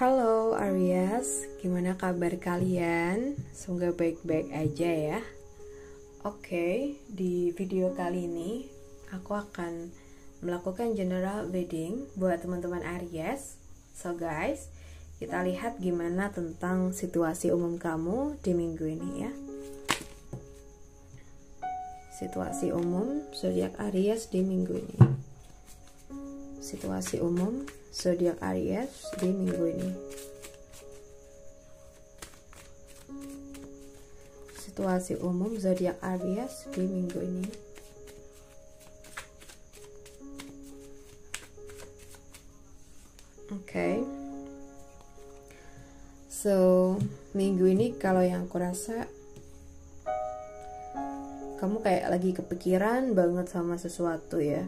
Halo Aries, gimana kabar kalian? Semoga baik-baik aja ya. Oke, di video kali ini aku akan melakukan general reading buat teman-teman Aries. So guys, kita lihat gimana tentang situasi umum kamu di minggu ini ya. Situasi umum zodiak Aries di minggu ini. Situasi umum zodiak Aries di minggu ini. Situasi umum zodiak Aries di minggu ini. Oke. So, minggu ini kalau yang aku rasa kamu kayak lagi kepikiran banget sama sesuatu ya.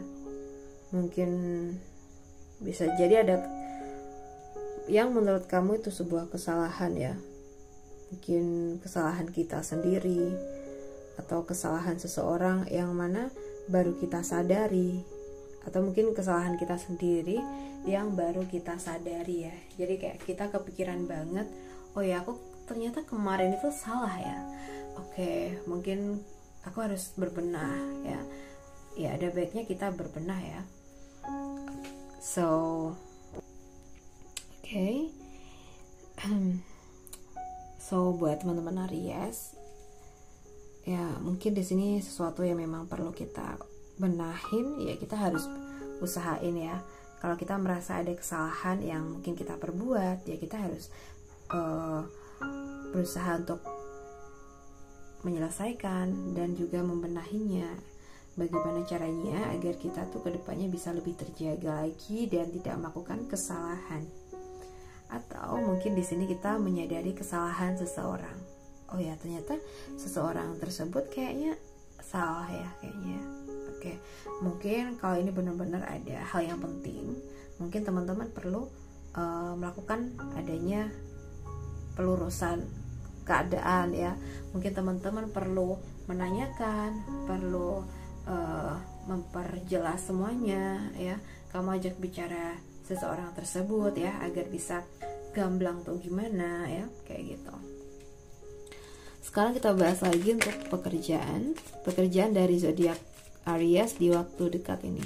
Mungkin bisa jadi ada yang menurut kamu itu sebuah kesalahan ya, mungkin kesalahan kita sendiri atau kesalahan seseorang yang mana baru kita sadari, atau mungkin kesalahan kita sendiri yang baru kita sadari ya. Jadi kayak kita kepikiran banget, oh ya aku ternyata kemarin itu salah ya. Oke, mungkin aku harus berbenah ya. Ya ada baiknya kita berbenah ya. So, okay. So buat teman-teman Aries, ya mungkin di sini sesuatu yang memang perlu kita benahin, ya kita harus usahain ya. Kalau kita merasa ada kesalahan yang mungkin kita perbuat, ya kita harus berusaha untuk menyelesaikan dan juga membenahinya. Bagaimana caranya agar kita tuh kedepannya bisa lebih terjaga lagi dan tidak melakukan kesalahan. Atau mungkin di sini kita menyadari kesalahan seseorang. Oh ya, ternyata seseorang tersebut kayaknya salah ya kayaknya. Oke, mungkin kalau ini benar-benar ada hal yang penting, mungkin teman-teman perlu melakukan adanya pelurusan keadaan ya. Mungkin teman-teman perlu menanyakan, perlu memperjelas semuanya ya. Kamu ajak bicara seseorang tersebut ya, agar bisa gamblang tuh gimana ya, kayak gitu. Sekarang kita bahas lagi untuk pekerjaan dari zodiak Aries di waktu dekat ini.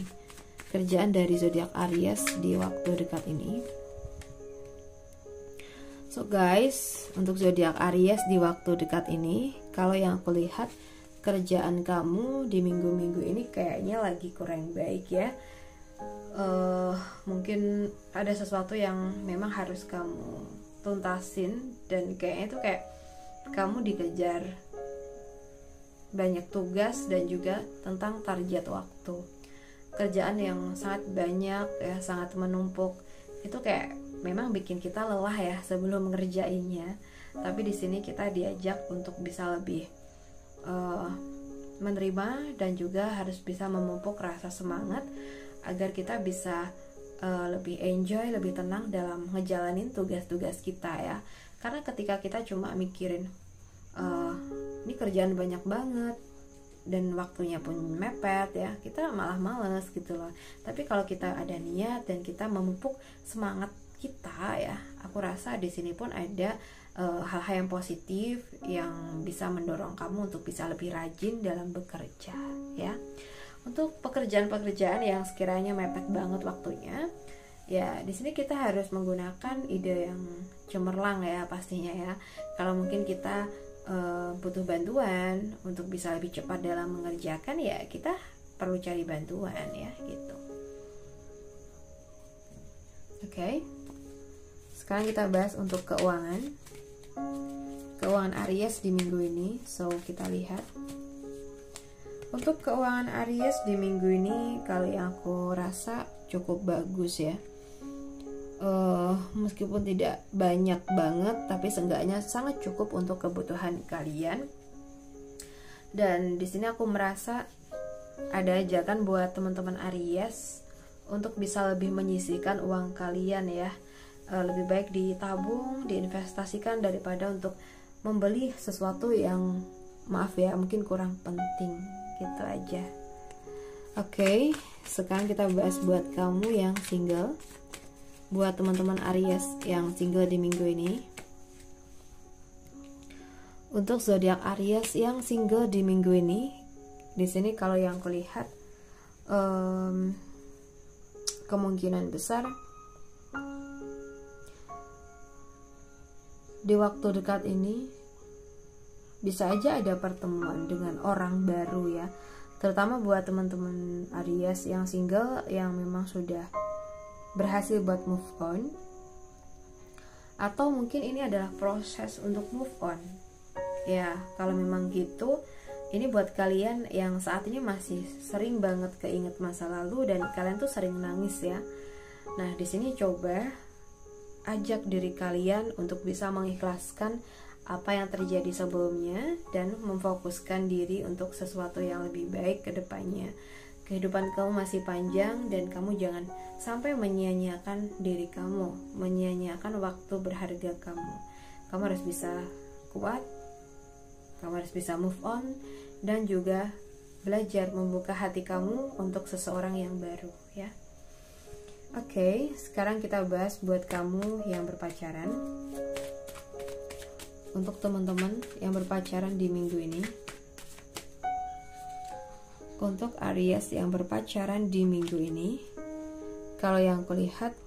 Kerjaan dari zodiak Aries di waktu dekat ini. So guys, untuk zodiak Aries di waktu dekat ini, kalau yang aku lihat, kerjaan kamu di minggu-minggu ini kayaknya lagi kurang baik ya. Mungkin ada sesuatu yang memang harus kamu tuntasin, dan kayaknya itu kayak kamu dikejar banyak tugas dan juga tentang target waktu. Kerjaan yang sangat banyak ya, sangat menumpuk. Itu kayak memang bikin kita lelah ya sebelum ngerjainnya. Tapi di sini kita diajak untuk bisa lebih menerima dan juga harus bisa memupuk rasa semangat agar kita bisa lebih enjoy, lebih tenang dalam ngejalanin tugas-tugas kita ya. Karena ketika kita cuma mikirin ini kerjaan banyak banget dan waktunya pun mepet ya, kita malah males gitu loh. Tapi kalau kita ada niat dan kita memupuk semangat kita ya, aku rasa di sini pun ada hal-hal yang positif yang bisa mendorong kamu untuk bisa lebih rajin dalam bekerja ya. Untuk pekerjaan-pekerjaan yang sekiranya mepet banget waktunya, ya di sini kita harus menggunakan ide yang cemerlang ya pastinya ya. Kalau mungkin kita butuh bantuan untuk bisa lebih cepat dalam mengerjakan, ya kita perlu cari bantuan ya gitu. Oke. Sekarang kita bahas untuk keuangan Aries di minggu ini. So kita lihat untuk keuangan Aries di minggu ini, kalau yang aku rasa cukup bagus ya. Meskipun tidak banyak banget, tapi seenggaknya sangat cukup untuk kebutuhan kalian. Dan di sini aku merasa ada ajakan buat teman-teman Aries untuk bisa lebih menyisihkan uang kalian ya. Lebih baik ditabung, diinvestasikan daripada untuk membeli sesuatu yang maaf ya mungkin kurang penting. Gitu aja. Oke, sekarang kita bahas buat kamu yang single. buat teman-teman Aries yang single di minggu ini. Untuk zodiak Aries yang single di minggu ini, di sini kalau yang kulihat kemungkinan besar di waktu dekat ini bisa aja ada pertemuan dengan orang baru ya, terutama buat teman-teman Aries yang single yang memang sudah berhasil buat move on, atau mungkin ini adalah proses untuk move on ya. Kalau memang gitu, ini buat kalian yang saat ini masih sering banget keinget masa lalu dan kalian tuh sering nangis ya. Nah, di sini coba ajak diri kalian untuk bisa mengikhlaskan apa yang terjadi sebelumnya dan memfokuskan diri untuk sesuatu yang lebih baik ke depannya. Kehidupan kamu masih panjang dan kamu jangan sampai menyia-nyiakan diri kamu, menyia-nyiakan waktu berharga kamu. Kamu harus bisa kuat, kamu harus bisa move on, dan juga belajar membuka hati kamu untuk seseorang yang baru ya. Oke, sekarang kita bahas buat kamu yang berpacaran. Untuk teman-teman yang berpacaran di minggu ini, untuk Aries yang berpacaran di minggu ini, kalau yang kulihat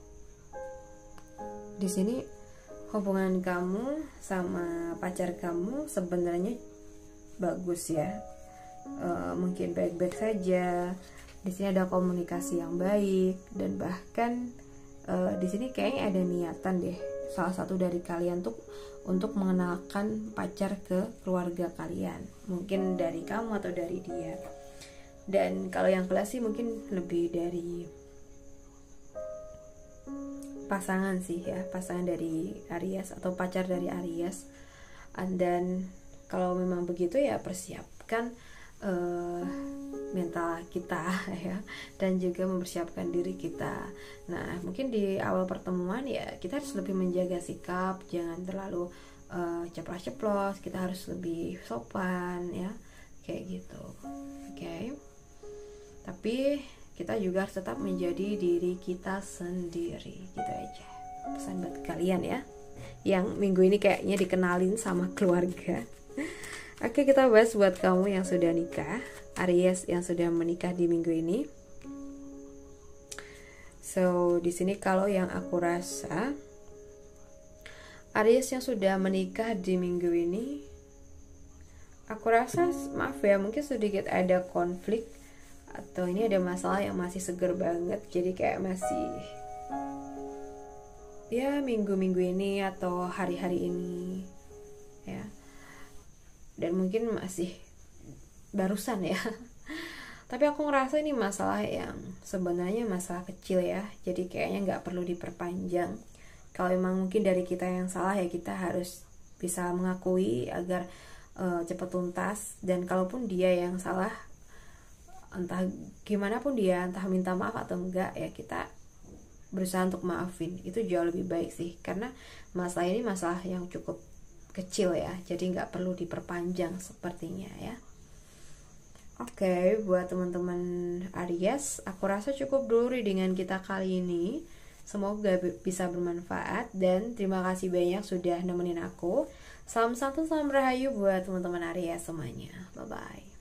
di sini hubungan kamu sama pacar kamu sebenarnya bagus ya. Mungkin baik-baik saja. Di sini ada komunikasi yang baik dan bahkan di sini kayaknya ada niatan deh salah satu dari kalian tuh untuk mengenalkan pacar ke keluarga kalian, mungkin dari kamu atau dari dia. Dan kalau yang kelas sih mungkin lebih dari pasangan sih ya, pasangan dari Aries atau pacar dari Aries. Dan kalau memang begitu ya persiapkan mental kita ya, dan juga mempersiapkan diri kita. Nah, mungkin di awal pertemuan ya kita harus lebih menjaga sikap, jangan terlalu ceplos-ceplos, kita harus lebih sopan ya, kayak gitu. Oke. Tapi kita juga harus tetap menjadi diri kita sendiri, gitu aja pesan buat kalian ya yang minggu ini kayaknya dikenalin sama keluarga. Oke, kita bahas buat kamu yang sudah nikah, Aries yang sudah menikah di minggu ini. So, di sini kalau yang aku rasa Aries yang sudah menikah di minggu ini, aku rasa maaf ya, mungkin sedikit ada konflik atau ini ada masalah yang masih seger banget. Jadi kayak masih ya minggu-minggu ini atau hari-hari ini ya. Dan mungkin masih barusan ya. Tapi aku ngerasa ini masalah yang sebenarnya masalah kecil ya. Jadi kayaknya nggak perlu diperpanjang. Kalau memang mungkin dari kita yang salah ya kita harus bisa mengakui agar cepat tuntas. Dan kalaupun dia yang salah, entah gimana pun dia, entah minta maaf atau enggak ya, kita berusaha untuk maafin. Itu jauh lebih baik sih, karena masalah ini masalah yang cukup kecil ya, jadi nggak perlu diperpanjang sepertinya ya. Oke, buat teman-teman Aries, aku rasa cukup dulu readingan kita kali ini. Semoga bisa bermanfaat dan terima kasih banyak sudah nemenin aku. Salam satu, salam rahayu buat teman-teman Aries semuanya. Bye bye.